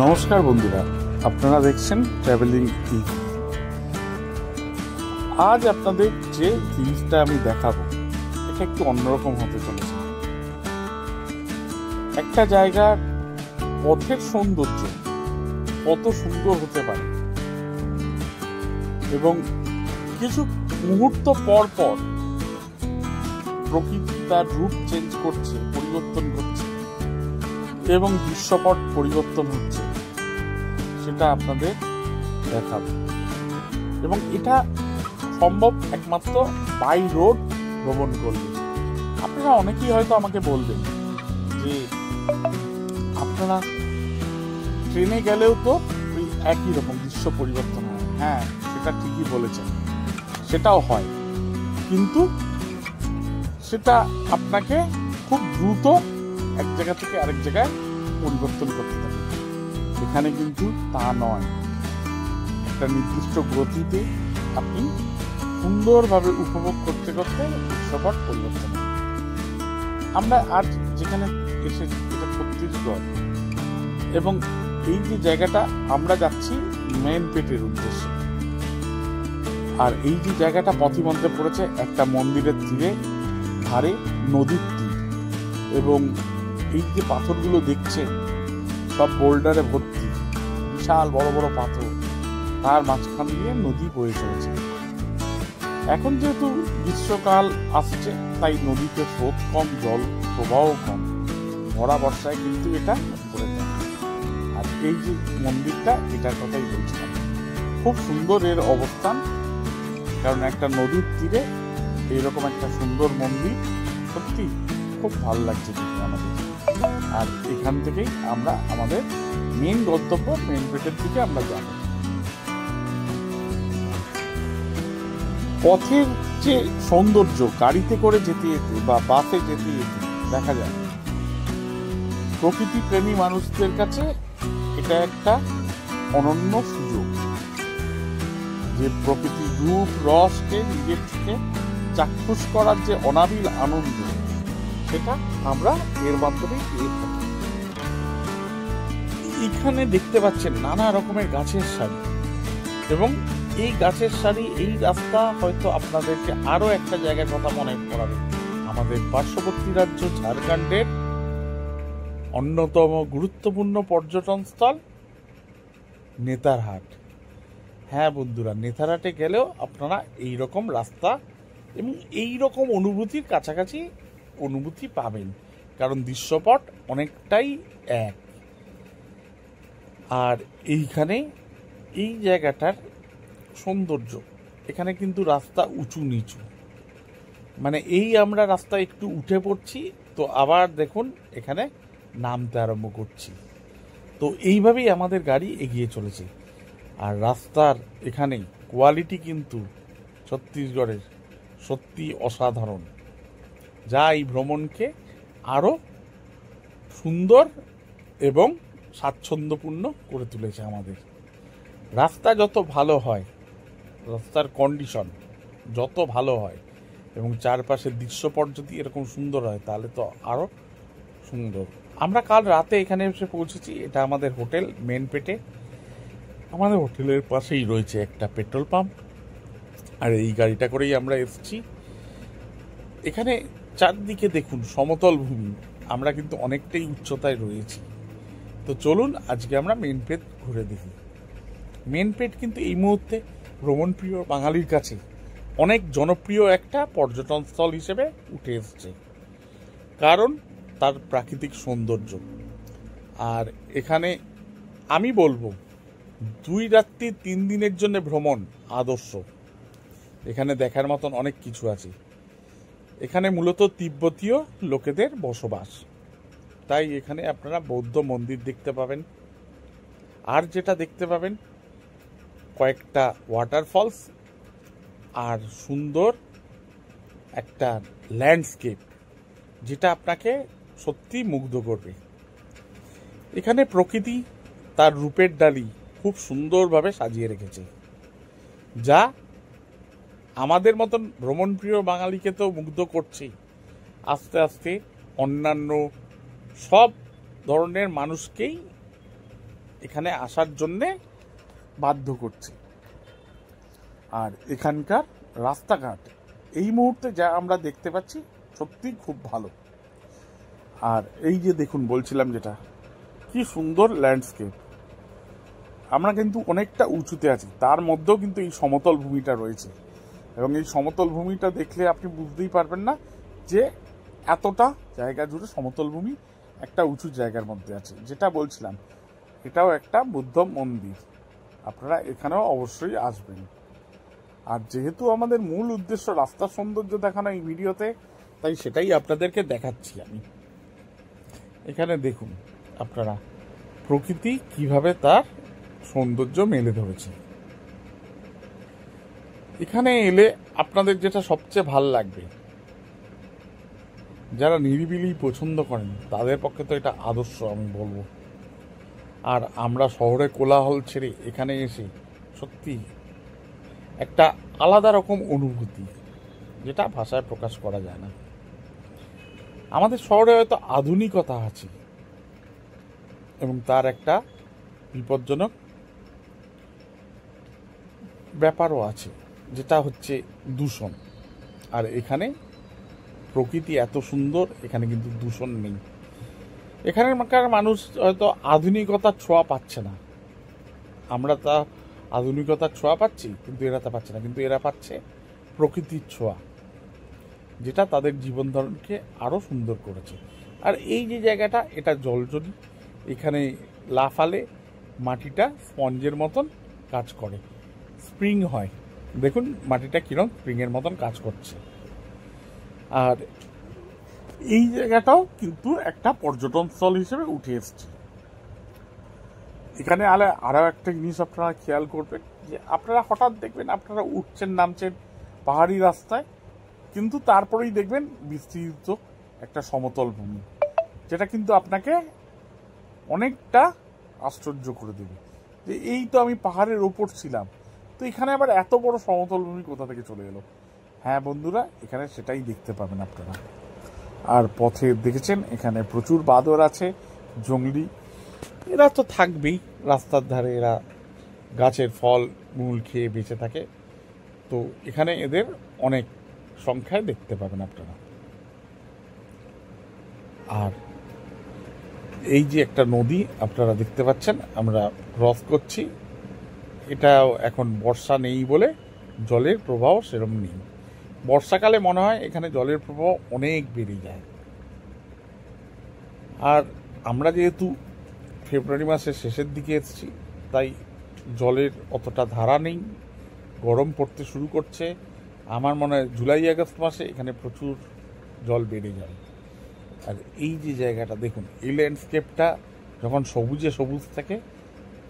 নমস্কার বন্ধুরা, আপনারা দেখছেন ট্রাভেলিং ইজি। আজ আপনাদের যে জিনিসটা আমি দেখাবো এটা একটু অন্যরকম হতে চলেছে। একটা জায়গার পথের সৌন্দর্য কত সুন্দর হতে পারে এবং কিছু মুহূর্ত পর পর প্রকৃতি তার রূপ চেঞ্জ করছে, পরিবর্তন করছে এবং দৃশ্যপট পরিবর্তন হচ্ছে, সেটা আপনাদের দেখাবো। এবং এটা সম্ভব একমাত্র বাই রোড ভ্রমণ করলে। আপনারা অনেকেই হয়তো আমাকে বলবেন যে আপনারা ট্রেনে গেলেও তো ওই একই রকম দৃশ্য পরিবর্তন হয়। হ্যাঁ, সেটা ঠিকই বলেছেন, সেটাও হয়, কিন্তু সেটা আপনাকে খুব দ্রুত এক জায়গা থেকে আরেক জায়গায় পরিবর্তন করতে থাকে। এখানে কিন্তু তা নয়, একটা নির্দিষ্ট গতিতে আপনি সুন্দরভাবে উপভোগ করতে করতে দৃশ্যপট পরিবর্তন হয়। আমরা আজ যেখানে এসেছি এটা ছত্তিশগড়, এবং এই যে জায়গাটা আমরা যাচ্ছি মেনপেটের উদ্দেশ্যে। আর এই যে জায়গাটা পথিমধ্যে পড়েছে একটা মন্দিরের ধারে নদীর তীর, এবং এই যে পাথরগুলো দেখছেন সব বোল্ডারে ভর্তি, বিশাল বড় বড় পাথর, তার মাঝখান দিয়ে নদী বয়ে চলেছে। এখন যেহেতু গ্রীষ্মকাল আসছে তাই নদীতে স্রোত কম, জল প্রবাহ কম, ভরা বর্ষায় কিন্তু এটা পড়ে যায়। আর এই যে মন্দিরটা, এটার কথাই বলছিলাম, খুব সুন্দর এর অবস্থান, কারণ একটা নদীর তীরে এইরকম একটা সুন্দর মন্দির সত্যি খুব ভালো লাগছে দেখতে আমাদের। আর এখান থেকেই আমরা আমাদের মেন গন্তব্য মেনপেটের দিকে আমরা যাব। পথের যে সৌন্দর্য গাড়িতে করে যেতে যেতে বা বাসে যেতে যেতে দেখা যায়, প্রকৃতি প্রেমী মানুষদের কাছে এটা একটা অনন্য সুযোগ যে প্রকৃতির রূপ রসকে নিজের থেকে চাক্ষুষ করার যে অনাবিল আনন্দ, সেটা আমরা এর মাধ্যমে পেয়ে থাকি। এখানে দেখতে পাচ্ছেন নানা রকমের গাছের সারি, এবং এই গাছের সারি, এই রাস্তা হয়তো আপনাদেরকে আরো একটা জায়গার কথা মনে করাবে। আমাদের পার্শ্ববর্তী রাজ্য ঝাড়খণ্ডের অন্যতম গুরুত্বপূর্ণ পর্যটন স্থল নেতারহাট। হ্যাঁ বন্ধুরা, নেতারহাটে গেলেও আপনারা এই রকম রাস্তা এবং এই রকম অনুভূতির কাছাকাছি অনুভূতি পাবেন, কারণ দৃশ্যপট অনেকটাই এক। আর এইখানে এই জায়গাটার সৌন্দর্য, এখানে কিন্তু রাস্তা উঁচু নিচু, মানে এই আমরা রাস্তা একটু উঠে পড়ছি তো আবার দেখুন এখানে নামতে আরম্ভ করছি, তো এইভাবেই আমাদের গাড়ি এগিয়ে চলেছে। আর রাস্তার এখানে কোয়ালিটি কিন্তু ছত্তিশগড়ের সত্যি অসাধারণ, যা এই ভ্রমণকে আরো সুন্দর এবং স্বাচ্ছন্দ্যপূর্ণ করে তুলেছে আমাদের। রাস্তা যত ভালো হয়, রাস্তার কন্ডিশন যত ভালো হয় এবং চারপাশের দৃশ্যপট যদি এরকম সুন্দর হয়, তাহলে তো আরো সুন্দর। আমরা কাল রাতে এখানে এসে পৌঁছেছি। এটা আমাদের হোটেল মেনপেটে। আমাদের হোটেলের পাশেই রয়েছে একটা পেট্রোল পাম্প, আর এই গাড়িটা করেই আমরা এসেছি। এখানে চারদিকে দেখুন সমতল ভূমি, আমরা কিন্তু অনেকটাই উচ্চতায় রয়েছি। তো চলুন আজকে আমরা মেনপেট ঘুরে দেখি। মেনপেট কিন্তু এই মুহূর্তে ভ্রমণপ্রিয় বাঙালির কাছে অনেক জনপ্রিয় একটা পর্যটন স্থল হিসেবে উঠে এসছে, কারণ তার প্রাকৃতিক সৌন্দর্য। আর এখানে আমি বলবো 2 রাত্রি 3 দিনের জন্য ভ্রমণ আদর্শ। এখানে দেখার মতন অনেক কিছু আছে। এখানে মূলত তিব্বতীয় লোকেদের বসবাস, তাই এখানে আপনারা বৌদ্ধ মন্দির দেখতে পাবেন। আর যেটা দেখতে পাবেন কয়েকটা ওয়াটারফলস আর সুন্দর একটা ল্যান্ডস্কেপ, যেটা আপনাকে সত্যি মুগ্ধ করবে। এখানে প্রকৃতি তার রূপের ডালি খুব সুন্দরভাবে সাজিয়ে রেখেছে, যা আমাদের মতন ভ্রমণপ্রিয় বাঙালিকে তো মুগ্ধ করছেই, আস্তে আস্তে অন্যান্য সব ধরনের মানুষকেই এখানে আসার জন্যে বাধ্য করছে। আর এখানকার রাস্তাঘাট এই মুহূর্তে যা আমরা দেখতে পাচ্ছি সত্যি খুব ভালো। আর এই যে দেখুন বলছিলাম যেটা, কি সুন্দর ল্যান্ডস্কেপ। আমরা কিন্তু অনেকটা উঁচুতে আছি, তার মধ্যেও কিন্তু এই সমতল ভূমিটা রয়েছে, এবং এই সমতল ভূমিটা দেখলে আপনি বুঝতেই পারবেন না যে এতটা জায়গা জুড়ে সমতল ভূমি একটা উঁচু জায়গার মধ্যে আছে। যেটা বলছিলাম, এটাও একটা বুদ্ধ মন্দির, আপনারা এখানেও অবশ্যই আসবেন। আর যেহেতু আমাদের মূল উদ্দেশ্য রাস্তার সৌন্দর্য দেখানো এই ভিডিওতে, তাই সেটাই আপনাদেরকে দেখাচ্ছি আমি। এখানে দেখুন আপনারা প্রকৃতি কিভাবে তার সৌন্দর্য মেলে ধরেছে। এখানে এলে আপনাদের যেটা সবচেয়ে ভাল লাগবে, যারা নিরিবিলি পছন্দ করেন তাদের পক্ষে তো এটা আদর্শ আমি বলবো। আর আমরা শহরে কোলাহল ছেড়ে এখানে এসে সত্যি একটা আলাদা রকম অনুভূতি, যেটা ভাষায় প্রকাশ করা যায় না। আমাদের শহরে হয়তো আধুনিকতা আছে এবং তার একটা বিপজ্জনক ব্যাপারও আছে, যেটা হচ্ছে দূষণ। আর এখানে প্রকৃতি এত সুন্দর, এখানে কিন্তু দূষণ নেই। এখানকার মানুষ হয়তো আধুনিকতার ছোঁয়া পাচ্ছে না, আমরা তা আধুনিকতার ছোঁয়া পাচ্ছি, কিন্তু এরা তা পাচ্ছে না। কিন্তু এরা পাচ্ছে প্রকৃতির ছোঁয়া, যেটা তাদের জীবন ধারণকে আরও সুন্দর করেছে। আর এই যে জায়গাটা, এটা জলজলি, এখানে লাফালে মাটিটা স্পঞ্জের মতন কাজ করে, স্প্রিং হয়। দেখুন মাটিটা কিরকম স্প্রিংয়ের মতন কাজ করছে। আর এই জায়গাটাও কিন্তু একটা পর্যটন স্থল হিসেবে উঠে এসছে। এখানে আরও একটা জিনিস আপনারা খেয়াল করবেন, যে আপনারা হঠাৎ দেখবেন আপনারা উঠছেন নামছেন পাহাড়ি রাস্তায়, কিন্তু তারপরেই দেখবেন বিস্তৃত একটা সমতল ভূমি, যেটা কিন্তু আপনাকে অনেকটা আশ্চর্য করে দেবে যে এই তো আমি পাহাড়ের ওপর ছিলাম, তো এখানে আবার এত বড় সমতল ভূমি কোথা থেকে চলে এলো। হ্যাঁ বন্ধুরা, এখানে সেটাই দেখতে পাবেন আপনারা। আর পথে দেখেছেন এখানে প্রচুর বাঁদর আছে, জংলি, এরা তো থাকবেই রাস্তার ধারে, এরা গাছের ফল মূল খেয়ে বেঁচে থাকে, তো এখানে এদের অনেক সংখ্যায় দেখতে পাবেন আপনারা। আর এই যে একটা নদী আপনারা দেখতে পাচ্ছেন আমরা ক্রস করছি, এটাও এখন বর্ষা নেই বলে জলের প্রবাহ সেরকম নেই। বর্ষাকালে মনে হয় এখানে জলের প্রবাহ অনেক বেড়ে যায়। আর আমরা যেহেতু ফেব্রুয়ারি মাসের শেষের দিকে এসেছি, তাই জলের অতটা ধারা নেই, গরম পড়তে শুরু করছে। আমার মনে হয় জুলাই আগস্ট মাসে এখানে প্রচুর জল বেড়ে যায়। আর এই যে জায়গাটা দেখুন, এই ল্যান্ডস্কেপটা যখন সবুজে সবুজ থাকে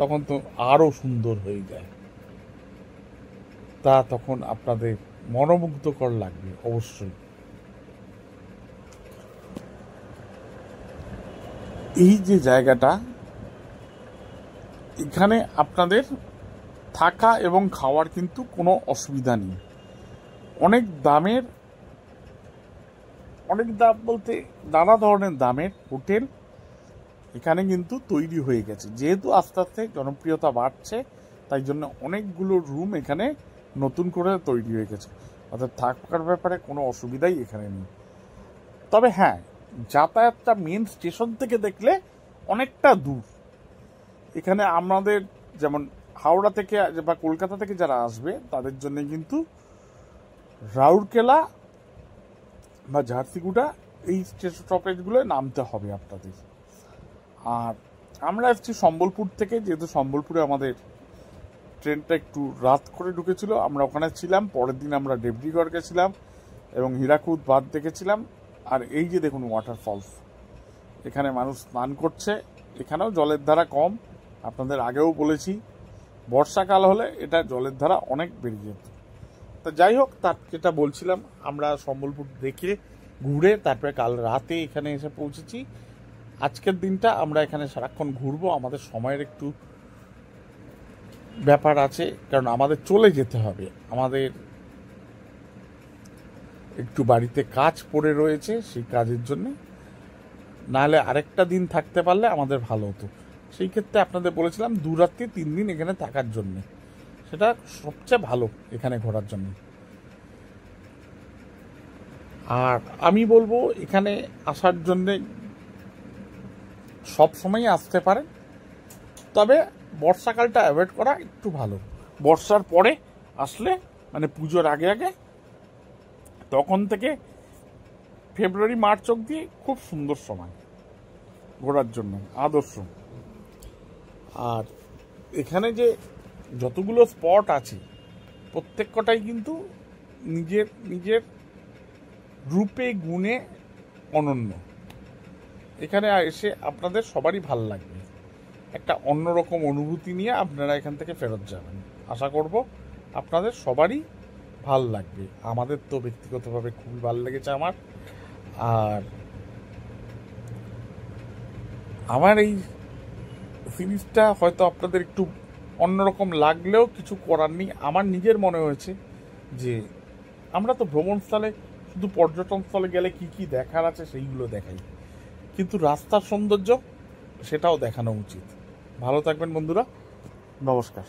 তখন তো আরও সুন্দর হয়ে যায়, তা তখন আপনাদের মনোমুগ্ধকর লাগবে অবশ্যই। এই যে জায়গাটা, এখানে আপনাদের থাকা এবং খাওয়ার কিন্তু কোনো অসুবিধা নেই। অনেক দাম বলতে নানা ধরনের দামের হোটেল এখানে কিন্তু তৈরি হয়ে গেছে। যেহেতু আস্তে আস্তে জনপ্রিয়তা বাড়ছে, তাই জন্য অনেকগুলো রুম এখানে নতুন করে তৈরি হয়ে গেছে, অর্থাৎ থাকার ব্যাপারে কোনো অসুবিধাই এখানে নেই। তবে হ্যাঁ, যাতায়াতটা মেন স্টেশন থেকে দেখলে অনেকটা দূর। এখানে আমাদের যেমন হাওড়া থেকে বা কলকাতা থেকে যারা আসবে তাদের জন্য কিন্তু রাউরকেলা বা ঝাড়সিগুড়া এই স্টপেজগুলোয় নামতে হবে আপনাদের। আর আমরা এসেছি সম্বলপুর থেকে, যেহেতু সম্বলপুরে আমাদের ট্রেনটা একটু রাত করে ঢুকেছিল, আমরা ওখানে ছিলাম। পরের দিন আমরা দেবরিগড় গেছিলাম এবং হীরাকুদ বাঁধ দেখেছিলাম। আর এই যে দেখুন ওয়াটারফলস, এখানে মানুষ স্নান করছে। এখানেও জলের ধারা কম, আপনাদের আগেও বলেছি, বর্ষাকাল হলে এটা জলের ধারা অনেক বেড়ে যেত। তা যাই হোক, তার যেটা বলছিলাম, আমরা সম্বলপুর দেখে ঘুরে তারপরে কাল রাতে এখানে এসে পৌঁছেছি। আজকের দিনটা আমরা এখানে সারাক্ষণ ঘুরবো, আমাদের সময়ের একটু ব্যাপার আছে, কারণ আমাদের চলে যেতে হবে, আমাদের একটু বাড়িতে কাজ পড়ে রয়েছে, সেই কাজের জন্য। নাহলে আরেকটা দিন থাকতে পারলে আমাদের ভালো হতো। সেই ক্ষেত্রে আপনাদের বলেছিলাম 2 রাত্রি 3 দিন এখানে থাকার জন্য, সেটা সবচেয়ে ভালো এখানে ঘোরার জন্য। আর আমি বলবো এখানে আসার জন্যে সব সময় আসতে পারেন, তবে বর্ষাকালটা অ্যাভয়েড করা একটু ভালো। বর্ষার পরে আসলে মানে পুজোর আগে আগে, তখন থেকে ফেব্রুয়ারি মার্চ অবধি খুব সুন্দর সময় ঘোরার জন্য, আদর্শ। আর এখানে যে যতগুলো স্পট আছে প্রত্যেক কটাই কিন্তু নিজের নিজের রূপে গুণে অনন্য। এখানে এসে আপনাদের সবারই ভাল লাগবে, একটা অন্যরকম অনুভূতি নিয়ে আপনারা এখান থেকে ফেরত যাবেন। আশা করব আপনাদের সবারই ভাল লাগবে। আমাদের তো ব্যক্তিগতভাবে খুবই ভালো লেগেছে আমার। আর আমার এই সিরিজটা হয়তো আপনাদের একটু অন্যরকম লাগলেও কিছু করার নেই। আমার নিজের মনে হয়েছে যে আমরা তো ভ্রমণস্থলে শুধু পর্যটনস্থলে গেলে কি কি দেখার আছে সেইগুলো দেখাই, কিন্তু রাস্তার সৌন্দর্য সেটাও দেখানো উচিত। ভালো থাকবেন বন্ধুরা, নমস্কার।